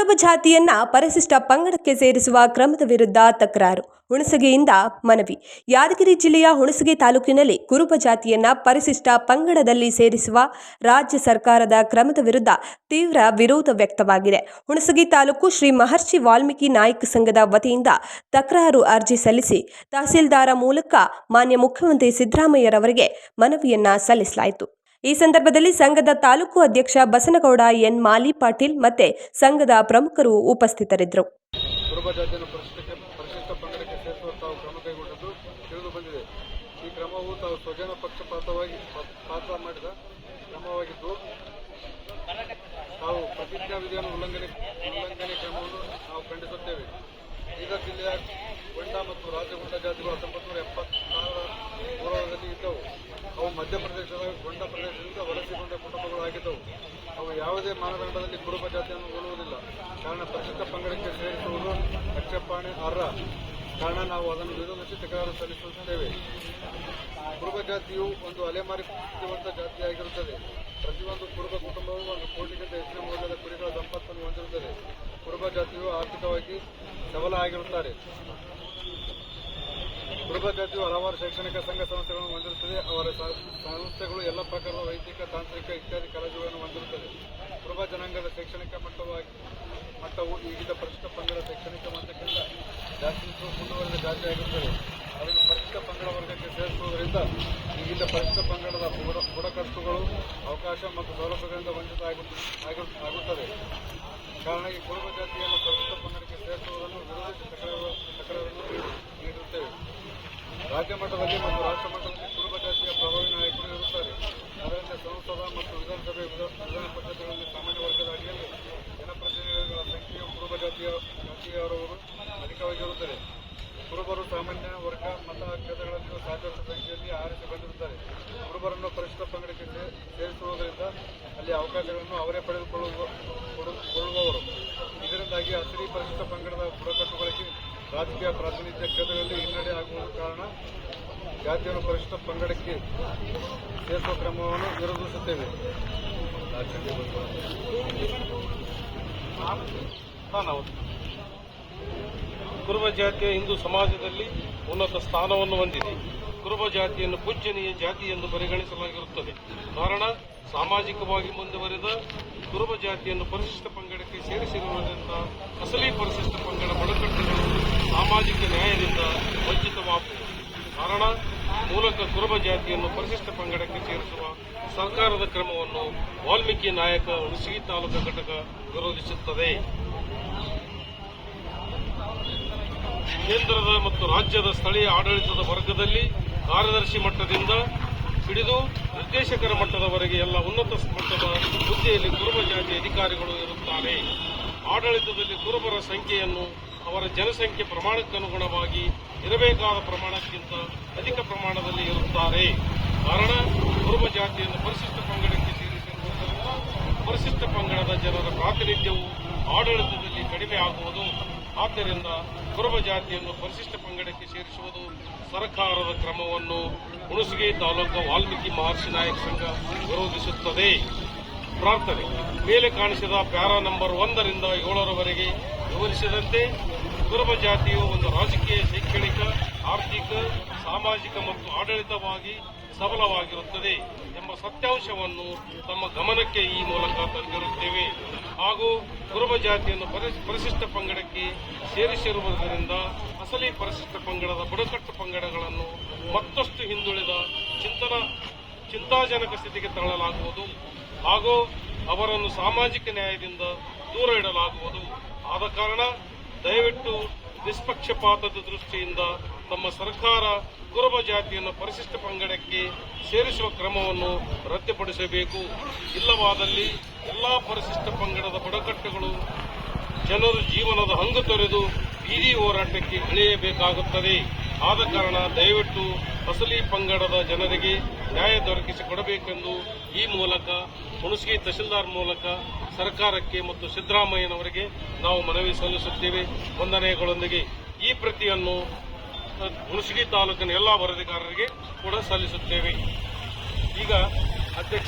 ಕುರುಬ ಜಾತಿಯನ್ನ ಪರಿಶಿಷ್ಟ ಪಂಗಡಕ್ಕೆ ಸೇರಿಸುವ ಕ್ರಮದ ವಿರುದ್ಧ ತಕರಾರು. ಹುಣಸಗಿಯಿಂದ ಮನವಿ. ಯಾದಗಿರಿ ಜಿಲ್ಲೆಯ ಹುಣಸಗಿ ತಾಲೂಕಿನಲ್ಲಿ ಕುರುಬ ಜಾತಿಯನ್ನ ಪರಿಶಿಷ್ಟ ಪಂಗಡದಲ್ಲಿ ಸೇರಿಸುವ ರಾಜ್ಯ ಸರ್ಕಾರದ ಕ್ರಮದ ವಿರುದ್ಧ ತೀವ್ರ ವಿರೋಧ ವ್ಯಕ್ತವಾಗಿದೆ. ಹುಣಸಗಿ ತಾಲೂಕು ಶ್ರೀ ಮಹರ್ಷಿ ವಾಲ್ಮೀಕಿ ನಾಯಕ ಸಂಘದ ವತಿಯಿಂದ ತಕರಾರು ಅರ್ಜಿ ಸಲ್ಲಿಸಿ ತಹಸೀಲ್ದಾರ ಮೂಲಕ ಮಾನ್ಯ ಮುಖ್ಯಮಂತ್ರಿ ಸಿದ್ದರಾಮಯ್ಯರವರಿಗೆ ಮನವಿಯನ್ನ ಸಲ್ಲಿಸಲಾಯಿತು. ಈ ಸಂದರ್ಭದಲ್ಲಿ ಸಂಘದ ತಾಲೂಕು ಅಧ್ಯಕ್ಷ ಬಸನಗೌಡ ಎನ್ ಮಾಲಿ ಪಾಟೀಲ್ ಮತ್ತೆ ಸಂಘದ ಪ್ರಮುಖರು ಉಪಸ್ಥಿತರಿದ್ದರು. ಕುರುಬ ಜಾತಿಯನ್ನು ಪರಿಶಿಷ್ಟ ಪಂಗಡಕ್ಕೆ ಸೇರಿಸುವ ತಾವು ಕ್ರಮ ಕೈಗೊಂಡದ್ದು ತಿಳಿದು ಬಂದಿದೆ. ಈ ಕ್ರಮವು ತಾವು ಸ್ವಜನ ಪಕ್ಷಪಾತ ಮಾಡಿದ ಕ್ರಮವಾಗಿದ್ದು, ತಾವು ಪ್ರತಿಜ್ಞಾ ವಿಧಿಯನ್ನು ಉಲ್ಲಂಘನೆ ಕ್ರಮವನ್ನು ನಾವು ಖಂಡಿಸುತ್ತೇವೆ. ಬೀದರ್ ಜಿಲ್ಲೆಯ ಗೊಂಡ ಮತ್ತು ರಾಜಗೊಂಡ ಜಾತಿಗಳು 1976ರ ಪೂರ್ವದಲ್ಲಿ ಇದ್ದವು. ಅವು ಮಧ್ಯಪ್ರದೇಶದ ಗೊಂಡ ಪ್ರದೇಶದಿಂದ ವಲಸೆಗೊಂಡ ಕುಟುಂಬಗಳು ಆಗಿದ್ದವು. ಅವು ಯಾವುದೇ ಮಾನದಂಡದಲ್ಲಿ ಕುರುಬ ಜಾತಿಯನ್ನು ಹೋಲುವುದಿಲ್ಲ. ಕಾರಣ ಪರಿಶಿಷ್ಟ ಪಂಗಡಕ್ಕೆ ಸೇರಿಸುವುದು ಆಕ್ಷೇಪಣೆ ಅರ್ಹ. ಕಾರಣ ನಾವು ಅದನ್ನು ವಿರೋಧಿಸಿ ತಕರಾರು ಸಲ್ಲಿಸುತ್ತೇವೆ. ಕುರುಬ ಜಾತಿಯು ಒಂದು ಅಲೆಮಾರಿ ಬುದ್ಧಿವಂತ ಜಾತಿಯಾಗಿರುತ್ತದೆ. ಪ್ರತಿಯೊಂದು ಕುರುಬ ಕುಟುಂಬವು 1 ಕೋಟಿಗಿಂತ ಹೆಚ್ಚಿನ ಮೌಲ್ಯದ ಕುರಿಗಳ ಸಂಪತ್ತನ್ನು ಹೊಂದಿರುತ್ತದೆ. ಕುರುಬ ಜಾತಿಯು ಆರ್ಥಿಕವಾಗಿ ಸಬಲ ಆಗಿರುತ್ತಾರೆ. ಕುರುಬ ಜಾತಿಯು ಹಲವಾರು ಶೈಕ್ಷಣಿಕ ಸಂಘ ಸಂಸ್ಥೆಗಳನ್ನು ಹೊಂದಿರುತ್ತದೆ. ಅವರ ಸಂಸ್ಥೆಗಳು ಎಲ್ಲ ಪ್ರಕಾರದ ವೈದ್ಯಕ, ತಾಂತ್ರಿಕ ಇತ್ಯಾದಿ ಕಾಲೇಜುಗಳನ್ನು ಹೊಂದಿರುತ್ತದೆ. ಕುರುಬ ಜನಾಂಗದ ಶೈಕ್ಷಣಿಕ ಮಟ್ಟವು ಈಗಿನ ಪರಿಶಿಷ್ಟ ಪಂಗಡ ಶೈಕ್ಷಣಿಕ ಮಟ್ಟಕ್ಕಿಂತ ಜಾಸ್ತಿ ಮುಂದುವರೆದ ಜಾತಿಯಾಗಿರುತ್ತದೆ. ಅದನ್ನು ಪರಿಶಿಷ್ಟ ಪಂಗಡ ವರ್ಗಕ್ಕೆ ಸೇರಿಸುವುದರಿಂದ ಈಗಿನ ಪರಿಶಿಷ್ಟ ಪಂಗಡದ ಬುಡಕಟ್ಟುಗಳು ಅವಕಾಶ ಮತ್ತು ಸೌಲಭ್ಯಗಳಿಂದ ವಂಚಿತ ಆಗುತ್ತದೆ. ಕಾರಣ ಈ ಕುರುಬ ಜಾತಿಯನ್ನು ಪರಿಶಿಷ್ಟ ಪಂಗಡಕ್ಕೆ ಸೇರಿಸುವುದನ್ನು ವಿರೋಧಿಸಿ ತಕರಾರನ್ನು ನೀಡುತ್ತೇವೆ. ರಾಜ್ಯ ಮಟ್ಟದಲ್ಲಿ ಮತ್ತು ರಾಷ್ಟ್ರ ಮಟ್ಟದಲ್ಲಿ ಕುರುಬ ಜಾತಿಯ ಪ್ರಭಾವಿ ನಾಯಕರು ಇರುತ್ತಾರೆ. ಅದರಿಂದ ಸಂಸದ ಮತ್ತು ವಿಧಾನಸಭೆ ವಿಧಾನ ಪರಿಷತ್ಗಳಲ್ಲಿ ಸಾಮಾನ್ಯ ವರ್ಗದ ಅಡಿಯಲ್ಲಿ ಜನಪ್ರತಿನಿಧಿಗಳ ಸಂಖ್ಯೆಯು ಕುರುಬ ಜಾತಿಯವರವರು ಅಧಿಕವಾಗಿರುತ್ತದೆ. ಕುರುಬರು ಸಾಮಾನ್ಯ ವರ್ಗ ಮತ ಕ್ಷೇತ್ರಗಳಲ್ಲಿಯೂ ಸಾಕಷ್ಟು ಸಂಖ್ಯೆಯಲ್ಲಿ ಆರಿಸಿ ಬಂದಿರುತ್ತಾರೆ. ಕುರುಬರನ್ನು ಪರಿಶಿಷ್ಟ ಪಂಗಡಕ್ಕೆ ಸೇರಿಸುವುದರಿಂದ ಅಲ್ಲಿ ಅವಕಾಶಗಳನ್ನು ಅವರೇ ಪಡೆದುಕೊಳ್ಳುವವರು. ಇದರಿಂದಾಗಿ ಅಸಲಿ ಪರಿಶಿಷ್ಟ ಪಂಗಡದ ಬುಡಕಟ್ಟುಗಳಿಗೆ ರಾಜಕೀಯ ಪ್ರಾತಿನಿಧ್ಯ ಕ್ಷೇತ್ರಗಳಲ್ಲಿ ಹಿನ್ನಡೆ ಆಗುವುದು. ಕಾರಣ ಜಾತಿಯನ್ನು ಪರಿಶಿಷ್ಟ ಪಂಗಡಕ್ಕೆ ಸೇರಿಸುವ ಕ್ರಮವನ್ನು ವಿರೋಧಿಸುತ್ತೇವೆ. ಕುರುಬ ಜಾತಿಯ ಹಿಂದೂ ಸಮಾಜದಲ್ಲಿ ಉನ್ನತ ಸ್ಥಾನವನ್ನು ಹೊಂದಿದೆ. ಕುರುಬ ಜಾತಿಯನ್ನು ಪೂಜ್ಯನೀಯ ಜಾತಿ ಎಂದು ಪರಿಗಣಿಸಲಾಗಿರುತ್ತದೆ. ಕಾರಣ ಸಾಮಾಜಿಕವಾಗಿ ಮುಂದುವರೆದ ಕುರುಬ ಜಾತಿಯನ್ನು ಪರಿಶಿಷ್ಟ ಪಂಗಡಕ್ಕೆ ಸೇರಿಸಿರುವುದರಿಂದ ಅಸಲಿ ಪರಿಶಿಷ್ಟ ಪಂಗಡ ಬುಡಕಟ್ಟುಗಳು ಸಾಮಾಜಿಕ ನ್ಯಾಯದಿಂದ ವಂಚಿತವಾಗುವುದು. ಕಾರಣ ಮೂಲಕ ಕುರುಬ ಜಾತಿಯನ್ನು ಪರಿಶಿಷ್ಟ ಪಂಗಡಕ್ಕೆ ಸೇರಿಸುವ ಸರ್ಕಾರದ ಕ್ರಮವನ್ನು ವಾಲ್ಮೀಕಿ ನಾಯಕ ಹುಣಸಗಿ ತಾಲೂಕು ಘಟಕ ವಿರೋಧಿಸುತ್ತದೆ. ಕೇಂದ್ರದ ಮತ್ತು ರಾಜ್ಯದ ಸ್ಥಳೀಯ ಆಡಳಿತದ ವರ್ಗದಲ್ಲಿ ಕಾರ್ಯದರ್ಶಿ ಮಟ್ಟದಿಂದ ಹಿಡಿದು ನಿರ್ದೇಶಕರ ಮಟ್ಟದವರೆಗೆ ಎಲ್ಲ ಉನ್ನತ ಮಟ್ಟದ ಹುದ್ದೆಯಲ್ಲಿ ಕುರುಬ ಜಾತಿ ಅಧಿಕಾರಿಗಳು ಇರುತ್ತಾರೆ. ಆಡಳಿತದಲ್ಲಿ ಕುರುಬರ ಸಂಖ್ಯೆಯನ್ನು ಅವರ ಜನಸಂಖ್ಯೆ ಪ್ರಮಾಣಕ್ಕನುಗುಣವಾಗಿ ಇರಬೇಕಾದ ಪ್ರಮಾಣಕ್ಕಿಂತ ಅಧಿಕ ಪ್ರಮಾಣದಲ್ಲಿ ಇರುತ್ತಾರೆ. ಕಾರಣ ಕುರುಬ ಜಾತಿಯನ್ನು ಪರಿಶಿಷ್ಟ ಪಂಗಡಕ್ಕೆ ಸೇರಿಸಿರುವುದರಿಂದ ಪರಿಶಿಷ್ಟ ಪಂಗಡದ ಜನರ ಪ್ರಾತಿನಿಧ್ಯವು ಆಡಳಿತದಲ್ಲಿ ಕಡಿಮೆ ಆಗುವುದು. ಆದ್ದರಿಂದ ಕುರುಬ ಜಾತಿಯನ್ನು ಪರಿಶಿಷ್ಟ ಪಂಗಡಕ್ಕೆ ಸೇರಿಸುವುದು ಸರ್ಕಾರದ ಕ್ರಮವನ್ನು ಹುಣಸಗಿ ತಾಲೂಕು ವಾಲ್ಮೀಕಿ ಮಹರ್ಷಿ ನಾಯಕ ಸಂಘ ವಿರೋಧಿಸುತ್ತದೆ. ಪ್ರಾರ್ಥನೆ. ಮೇಲೆ ಕಾಣಿಸಿದ ಪ್ಯಾರಾ ನಂಬರ್ 1ರಿಂದ 7ರವರೆಗೆ ವಿವರಿಸಿದಂತೆ ಕುರುಬ ಜಾತಿಯು ಒಂದು ರಾಜಕೀಯ, ಶೈಕ್ಷಣಿಕ, ಆರ್ಥಿಕ, ಸಾಮಾಜಿಕ ಮತ್ತು ಆಡಳಿತವಾಗಿ ಸಬಲವಾಗಿರುತ್ತದೆ ಎಂಬ ಸತ್ಯಾಂಶವನ್ನು ತಮ್ಮ ಗಮನಕ್ಕೆ ಈ ಮೂಲಕ ತಂದಿರುತ್ತೇವೆ. ಹಾಗೂ ಕುರುಬ ಜಾತಿಯನ್ನು ಪರಿಶಿಷ್ಟ ಪಂಗಡಕ್ಕೆ ಸೇರಿಸಿರುವುದರಿಂದ ಅಸಲಿ ಪರಿಶಿಷ್ಟ ಪಂಗಡದ ಬುಡಕಟ್ಟು ಪಂಗಡಗಳನ್ನು ಮತ್ತಷ್ಟು ಹಿಂದುಳಿದ ಚಿಂತಾಜನಕ ಸ್ಥಿತಿಗೆ ತಳ್ಳಲಾಗುವುದು ಹಾಗೂ ಅವರನ್ನು ಸಾಮಾಜಿಕ ನ್ಯಾಯದಿಂದ ದೂರ ಇಡಲಾಗುವುದು. ಆದ ಕಾರಣ ದಯವಿಟ್ಟು ನಿಷ್ಪಕ್ಷಪಾತದ ದೃಷ್ಟಿಯಿಂದ ತಮ್ಮ ಸರ್ಕಾರ ಕುರುಬ ಜಾತಿಯನ್ನು ಪರಿಶಿಷ್ಟ ಪಂಗಡಕ್ಕೆ ಸೇರಿಸುವ ಕ್ರಮವನ್ನು ರದ್ದುಪಡಿಸಬೇಕು. ಇಲ್ಲವಾದಲ್ಲಿ ಎಲ್ಲಾ ಪರಿಶಿಷ್ಟ ಪಂಗಡದ ಬುಡಕಟ್ಟುಗಳು ಜನರು ಜೀವನದ ಹಂಗು ತೊರೆದು ಬೀದಿ ಹೋರಾಟಕ್ಕೆ ಇಳಿಯಬೇಕಾಗುತ್ತದೆ. ಆದ ಕಾರಣ ದಯವಿಟ್ಟು ಅಸಲಿ ಪಂಗಡದ ಜನರಿಗೆ ನ್ಯಾಯ ದೊರಕಿಸಿಕೊಡಬೇಕೆಂದು ಈ ಮೂಲಕ ಹುಣಸಗಿ ತಹಶೀಲ್ದಾರ್ ಮೂಲಕ ಸರ್ಕಾರಕ್ಕೆ ಮತ್ತು ಸಿದ್ದರಾಮಯ್ಯನವರಿಗೆ ನಾವು ಮನವಿ ಸಲ್ಲಿಸುತ್ತೇವೆ. ವಂದನೆಗಳೊಂದಿಗೆ ಈ ಪ್ರತಿಯನ್ನು ಹುಣಸಗಿ ತಾಲೂಕಿನ ಎಲ್ಲಾ ವರದಿಗಾರರಿಗೆ ಕೂಡ ಸಲ್ಲಿಸುತ್ತೇವೆ. ಈಗ ಅಧ್ಯಕ್ಷ